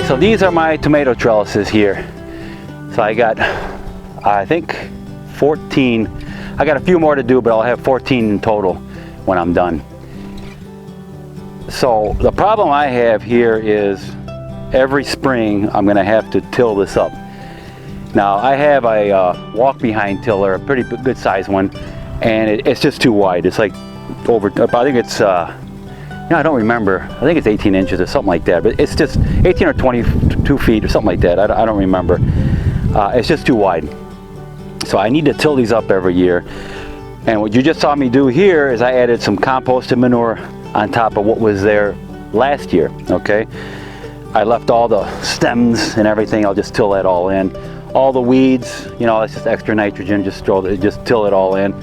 Alright, so these are my tomato trellises here. So I got, I think 14. I got a few more to do, but I'll have 14 in total when I'm done. So the problem I have here is every spring I'm going to have to till this up. Now I have a walk behind tiller, a pretty good size one, and it's just too wide. It's like over, I think it's, I don't remember. I think it's 18 inches or something like that, but it's just 18 or 22 feet or something like that. I don't remember. It's just too wide. So I need to till these up every year. And what you just saw me do here is I added some composted manure on top of what was there last year, okay? I left all the stems and everything. I'll just till that all in. All the weeds, you know, that's just extra nitrogen. Just till it all in.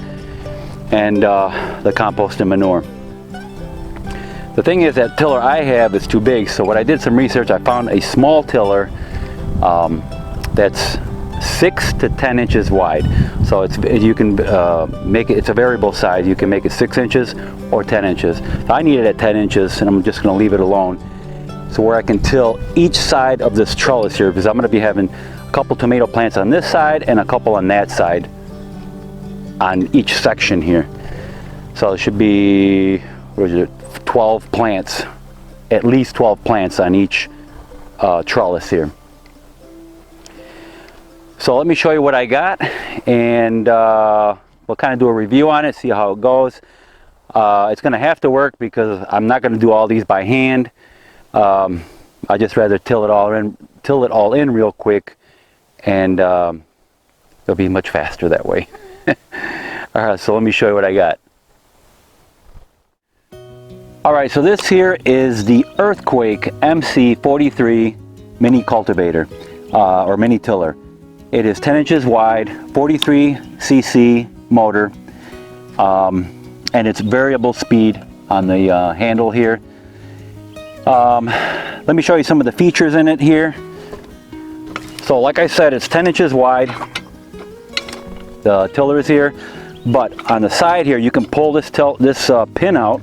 And the composted manure. The thing is, that tiller I have is too big, so what I did some research, I found a small tiller that's 6 to 10 inches wide. So you can make it, it's a variable size. You can make it 6 inches or 10 inches. So I need it at 10 inches, and I'm just going to leave it alone. So where I can till each side of this trellis here, because I'm going to be having a couple tomato plants on this side and a couple on that side on each section here. So it should be, what is it, 12 plants, at least 12 plants on each trellis here. So let me show you what I got, and we'll kind of do a review on it, see how it goes. It's going to have to work because I'm not going to do all these by hand. I just rather till it all in real quick, and it'll be much faster that way. All right, so let me show you what I got. Alright, so this here is the Earthquake MC43 mini cultivator, or mini tiller. It is 10 inches wide, 43cc motor, and it's variable speed on the handle here. Let me show you some of the features in it here. So like I said, it's 10 inches wide, the tiller is here, but on the side here you can pull this pin out.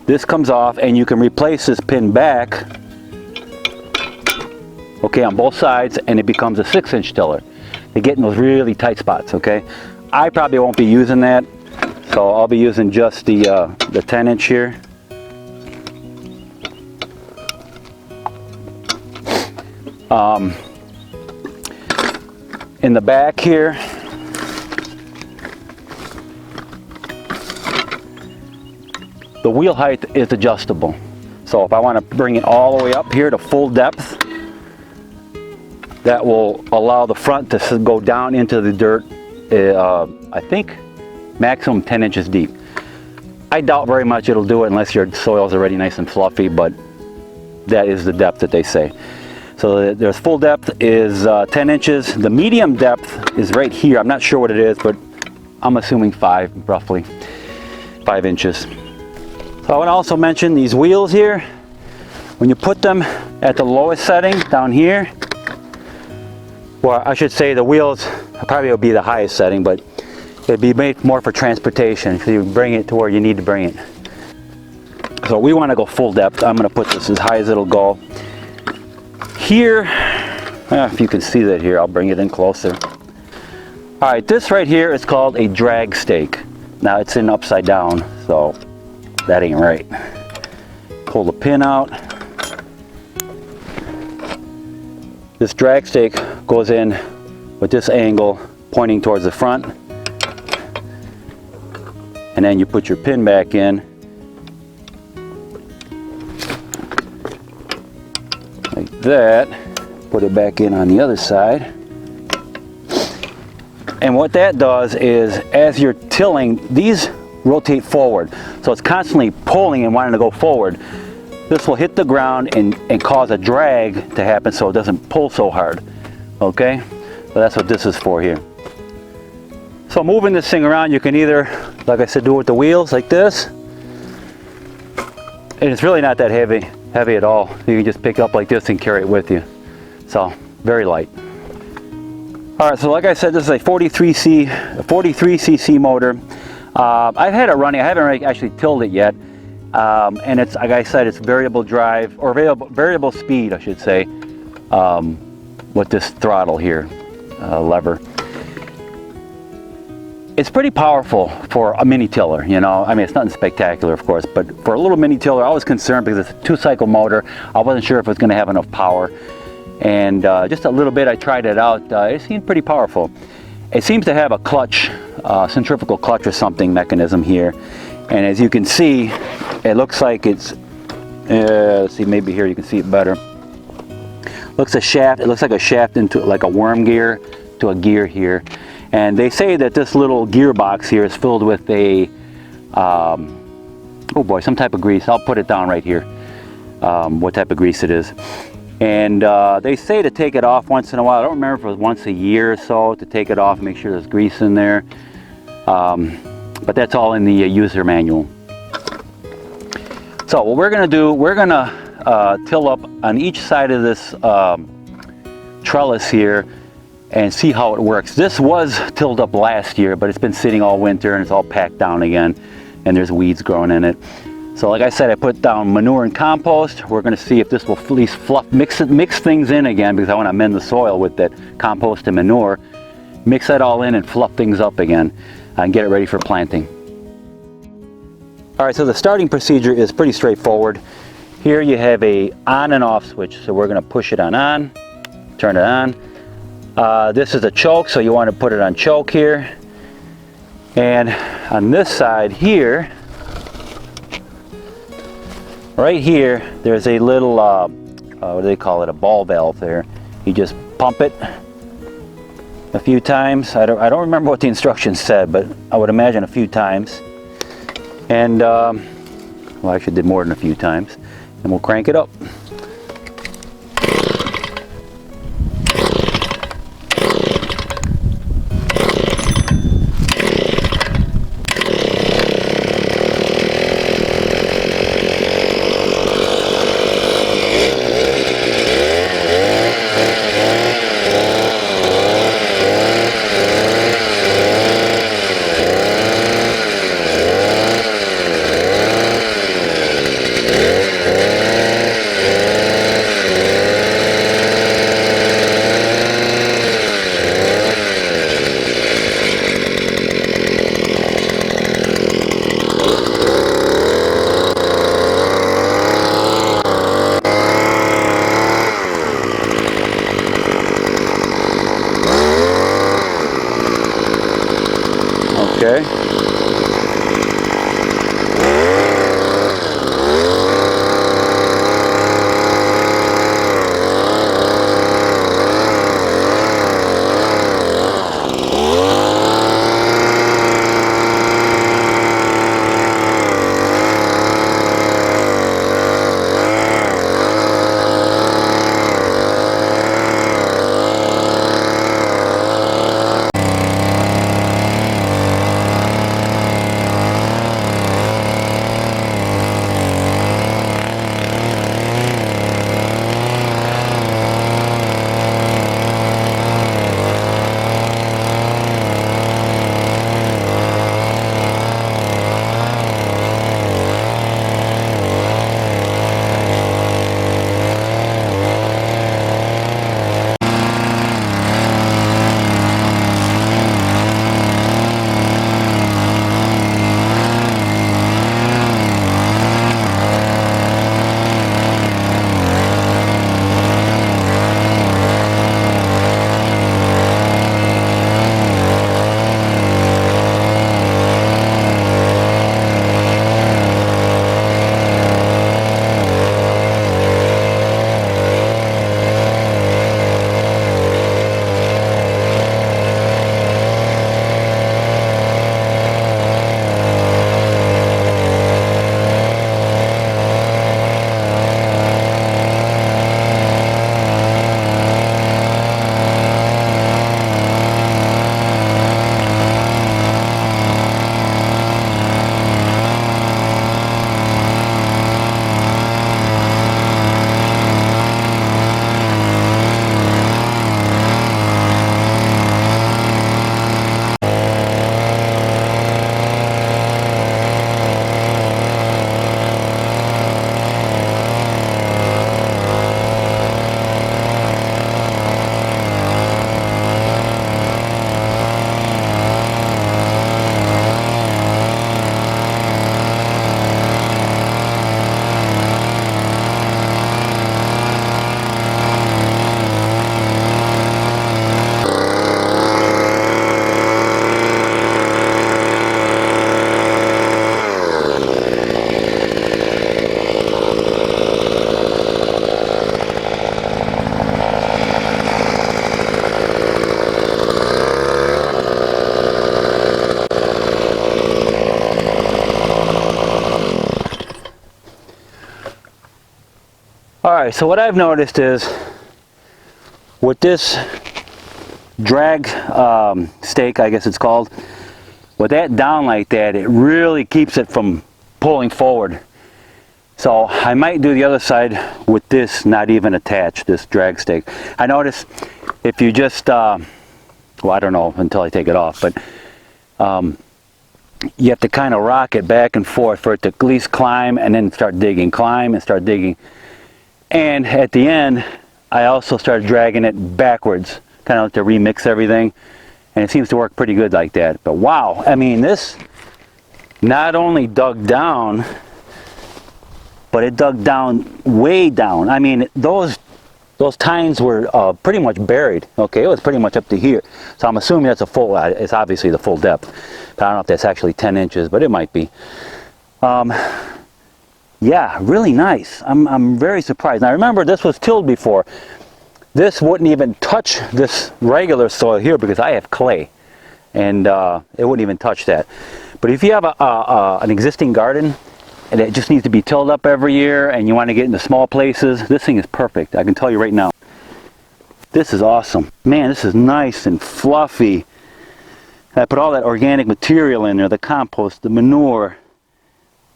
This comes off, and you can replace this pin back, okay, on both sides, and it becomes a 6-inch tiller to get in those really tight spots, okay? I probably won't be using that, so I'll be using just the 10-inch here. In the back here, the wheel height is adjustable. So if I want to bring it all the way up here to full depth, that will allow the front to go down into the dirt, I think maximum 10 inches deep. I doubt very much it'll do it unless your soil is already nice and fluffy, but that is the depth that they say. So there's full depth is 10 inches. The medium depth is right here. I'm not sure what it is, but I'm assuming roughly 5 inches. So I want to also mention these wheels here. When you put them at the lowest setting down here, well, I should say the wheels probably will be the highest setting, but it'd be made more for transportation, so you bring it to where you need to bring it. So we want to go full depth. I'm going to put this as high as it'll go. Here, if you can see that here, I'll bring it in closer. All right, this right here is called a drag stake. Now it's in upside down, so that ain't right. Pull the pin out. This drag stake goes in with this angle pointing towards the front, and then you put your pin back in like that. Put it back in on the other side, and what that does is, as you're tilling, these rotate forward, so it's constantly pulling and wanting to go forward. This will hit the ground and cause a drag to happen, so it doesn't pull so hard. Okay, so that's what this is for here. So moving this thing around, you can either, like I said, do it with the wheels like this, and it's really not that heavy at all. You can just pick it up like this and carry it with you. So very light. All right, so like I said, this is a 43cc motor. I've had it running. I haven't really actually tilled it yet, and it's, like I said, it's variable drive, or variable speed, I should say, with this throttle here, lever. It's pretty powerful for a mini tiller, you know. I mean, it's nothing spectacular, of course, but for a little mini tiller, I was concerned because it's a 2-cycle motor. I wasn't sure if it was going to have enough power, and just a little bit I tried it out. It seemed pretty powerful. It seems to have a clutch, centrifugal clutch or something mechanism here, and as you can see, it looks like it's, let's see, maybe here you can see it better. Looks a shaft. It looks like a shaft into like a worm gear to a gear here. And they say that this little gearbox here is filled with a, oh boy, some type of grease. I'll put it down right here, what type of grease it is. And they say to take it off once in a while. I don't remember if it was once a year or so to take it off and make sure there's grease in there. But that's all in the user manual. So what we're going to do, we're going to till up on each side of this trellis here and see how it works. This was tilled up last year, but it's been sitting all winter and it's all packed down again, and there's weeds growing in it. So like I said, I put down manure and compost. We're going to see if this will at least mix things in again, because I want to amend the soil with that compost and manure. Mix that all in and fluff things up again and get it ready for planting. All right, so the starting procedure is pretty straightforward. Here you have a on and off switch, so we're going to push it on, turn it on. This is a choke, so you want to put it on choke here. And on this side here, right here, there's a little, what do they call it, a ball valve there. You just pump it a few times. I don't remember what the instructions said, but I would imagine a few times. And, well, I actually did more than a few times. And we'll crank it up. Okay. Alright, so what I've noticed is with this drag stake, I guess it's called, with that down like that, it really keeps it from pulling forward. So I might do the other side with this not even attached, this drag stake. I notice if you just, well, I don't know until I take it off, but you have to kind of rock it back and forth for it to at least climb and then start digging, climb and start digging. And at the end, I also started dragging it backwards, kind of like to remix everything. And it seems to work pretty good like that. But wow, I mean, this not only dug down, but it dug down, way down. I mean, those tines were pretty much buried. Okay, it was pretty much up to here. So I'm assuming that's a full, it's obviously the full depth. But I don't know if that's actually 10 inches, but it might be. Yeah, really nice. I'm very surprised. Now remember, this was tilled before. This wouldn't even touch this regular soil here because I have clay. And it wouldn't even touch that. But if you have an existing garden, and it just needs to be tilled up every year and you want to get into small places, this thing is perfect. I can tell you right now. This is awesome. Man, this is nice and fluffy. I put all that organic material in there, the compost, the manure.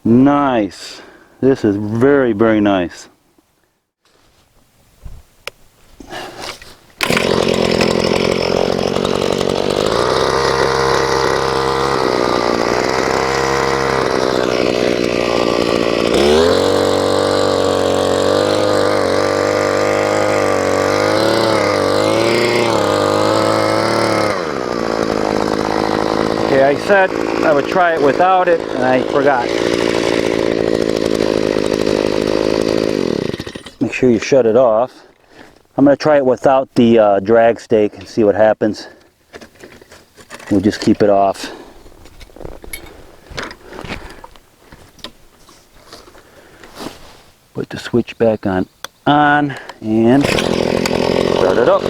Nice. This is very, very nice. I said I would try it without it, and I forgot. Make sure you shut it off. I'm going to try it without the drag stake and see what happens. We'll just keep it off. Put the switch back on and start it up.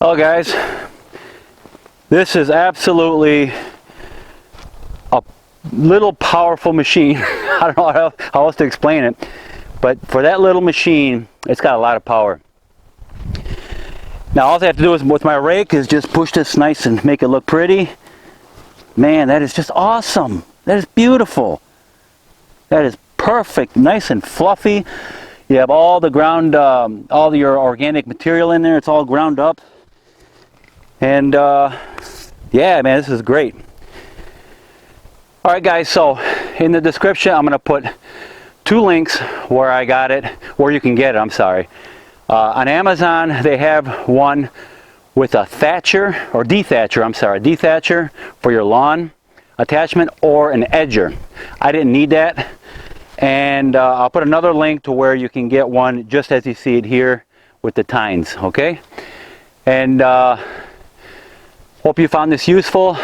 Well guys, this is absolutely a little powerful machine. I don't know how else to explain it, but for that little machine, it's got a lot of power. Now all I have to do is with my rake is just push this nice and make it look pretty. Man, that is just awesome. That is beautiful. That is perfect, nice and fluffy. You have all the ground, all your organic material in there. It's all ground up. And yeah, man, this is great. All right, guys, so in the description, I'm gonna put 2 links where I got it, where you can get it, I'm sorry. On Amazon, they have one with a thatcher, or dethatcher, I'm sorry, dethatcher for your lawn attachment, or an edger. I didn't need that. And I'll put another link to where you can get one just as you see it here with the tines, okay? And hope you found this useful.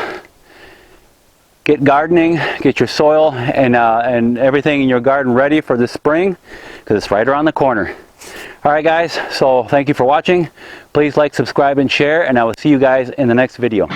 Get gardening, get your soil and everything in your garden ready for the spring, because it's right around the corner. All right, guys, so thank you for watching. Please like, subscribe, and share, and I will see you guys in the next video.